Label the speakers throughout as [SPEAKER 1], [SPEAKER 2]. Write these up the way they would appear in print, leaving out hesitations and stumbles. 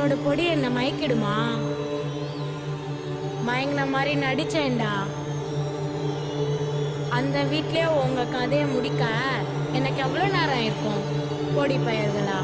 [SPEAKER 1] உன்னோட பொடி என்ன மயக்கிடுமா? மயங்கின மாதிரி நடிச்சேன்டா. அந்த வீட்லயே உங்க கதையை முடிக்க எனக்கு எவ்வளவு நேரம் இருக்கும்? பொடி பெயர்களா?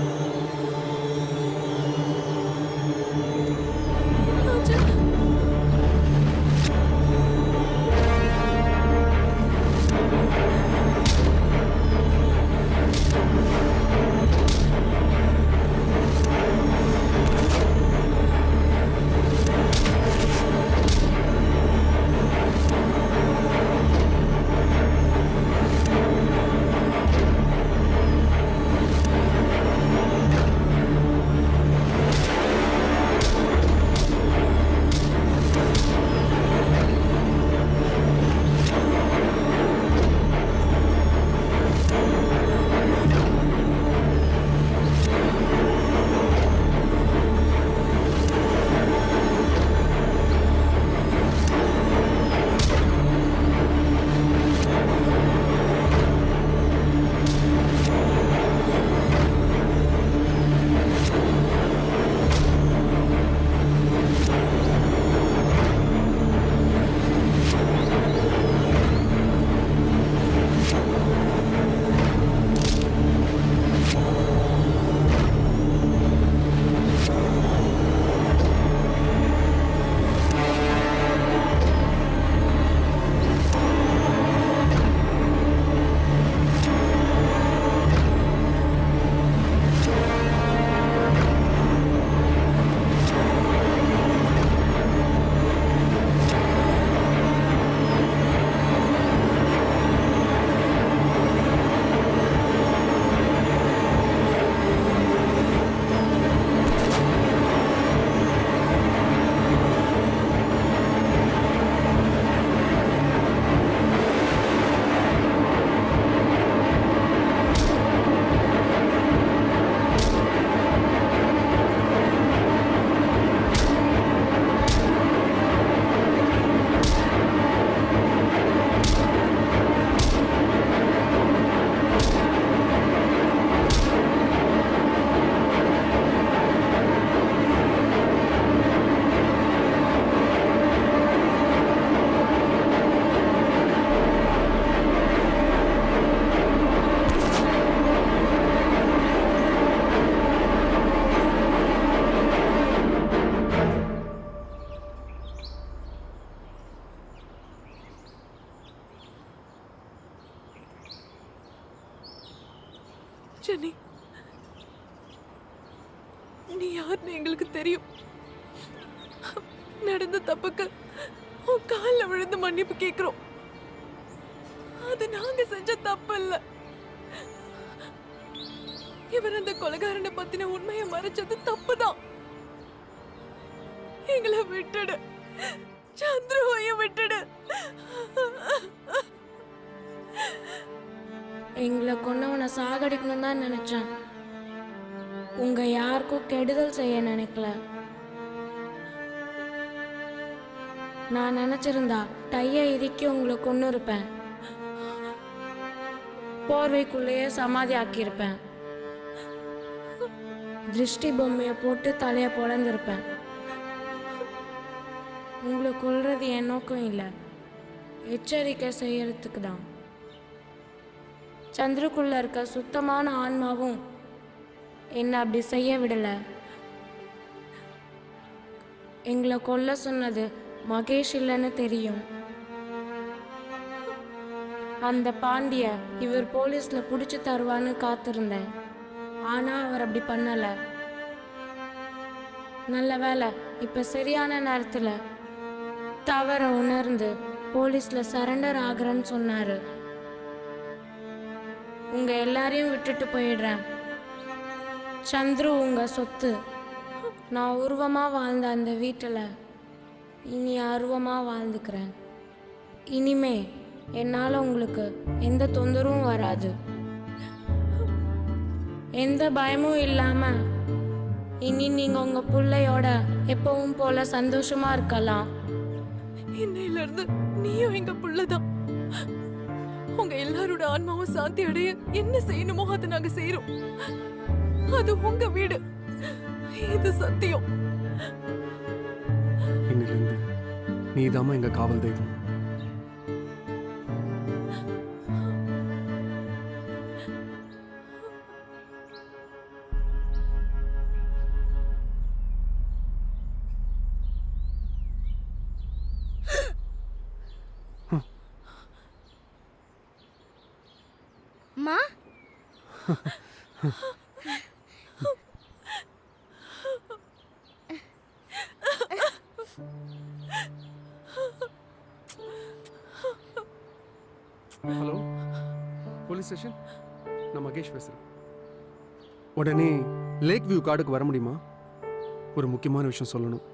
[SPEAKER 2] ஜெனி, நீ யாருன்னு எங்களுக்கு தெரியும். நடந்த தப்புக்கு உன் காலில் விழுந்து மன்னிப்பு கேட்கிறோம். அது நாங்க செஞ்ச தப்பு இல்ல. இவர் அந்த கொலைகாரனை பத்தின உண்மையை மறைச்சது தப்புதான். எங்களை விட்டுடு, சந்துருவைய விட்டுடு.
[SPEAKER 1] எங்களை கொன்னவனை சாகடிக்கணும் தான் நினைச்சேன். உங்க யாருக்கும் கெடுதல் செய்ய நினைக்கல. நான் நினைச்சிருந்தா டைய இறுக்கி உங்களை கொன்னு இருப்பேன். போர்வைக்குள்ளேயே சமாதி ஆக்கியிருப்பேன். திருஷ்டி பொம்மையை போட்டு தலைய பொழந்திருப்பேன். உங்களை கொல்றது என் நோக்கம் இல்லை, எச்சரிக்கை செய்யறதுக்கு தான். சந்திரக்குள்ள இருக்க சுத்தமான ஆன்மாவும் என்ன அப்படி செய்ய விடல. எங்களை கொல்ல சொன்னது மகேஷ் இல்லைன்னு தெரியும். அந்த பாண்டிய இவர் போலீஸ்ல புடிச்சு தருவான்னு காத்திருந்தேன். ஆனா அவர் அப்படி பண்ணல. நல்ல வேலை, இப்ப சரியான நேரத்துல தவற உணர்ந்து போலீஸ்ல சரண்டர் ஆகுறேன்னு சொன்னாரு. உங்க எல்லாரையும் விட்டுட்டு போயிடுறேன். சந்துரு உங்க சொத்து. நான் உருவமா வாழ்ந்த அந்த வீட்டில் இனி அருவமா வாழ்ந்துக்கிறேன். இனிமே என்னால் உங்களுக்கு எந்த தொந்தரவும் வராது. எந்த பயமும் இல்லாம இனி நீங்க உங்க பிள்ளையோட எப்பவும் போல சந்தோஷமா இருக்கலாம்.
[SPEAKER 2] இன்னையில இருந்து நீயும் எங்க புள்ளதான். உங்க எல்லாரோட ஆன்மாவும் சாந்தி அடைய என்ன செய்யணுமோ அதை நாங்க செய்யறோம். அது உங்க வீடு. இது சத்தியம்.
[SPEAKER 3] இன்னிலிருந்து நீதாம்மா எங்க காவல் தெய்வம்.
[SPEAKER 4] மா
[SPEAKER 3] ஹலோ, போலீஸ் ஸ்டேஷன். நான் மகேஷ் பேசுறேன். உடனே லேக் வியூ கார்டுக்கு வர முடியுமா? ஒரு முக்கியமான விஷயம் சொல்லணும்.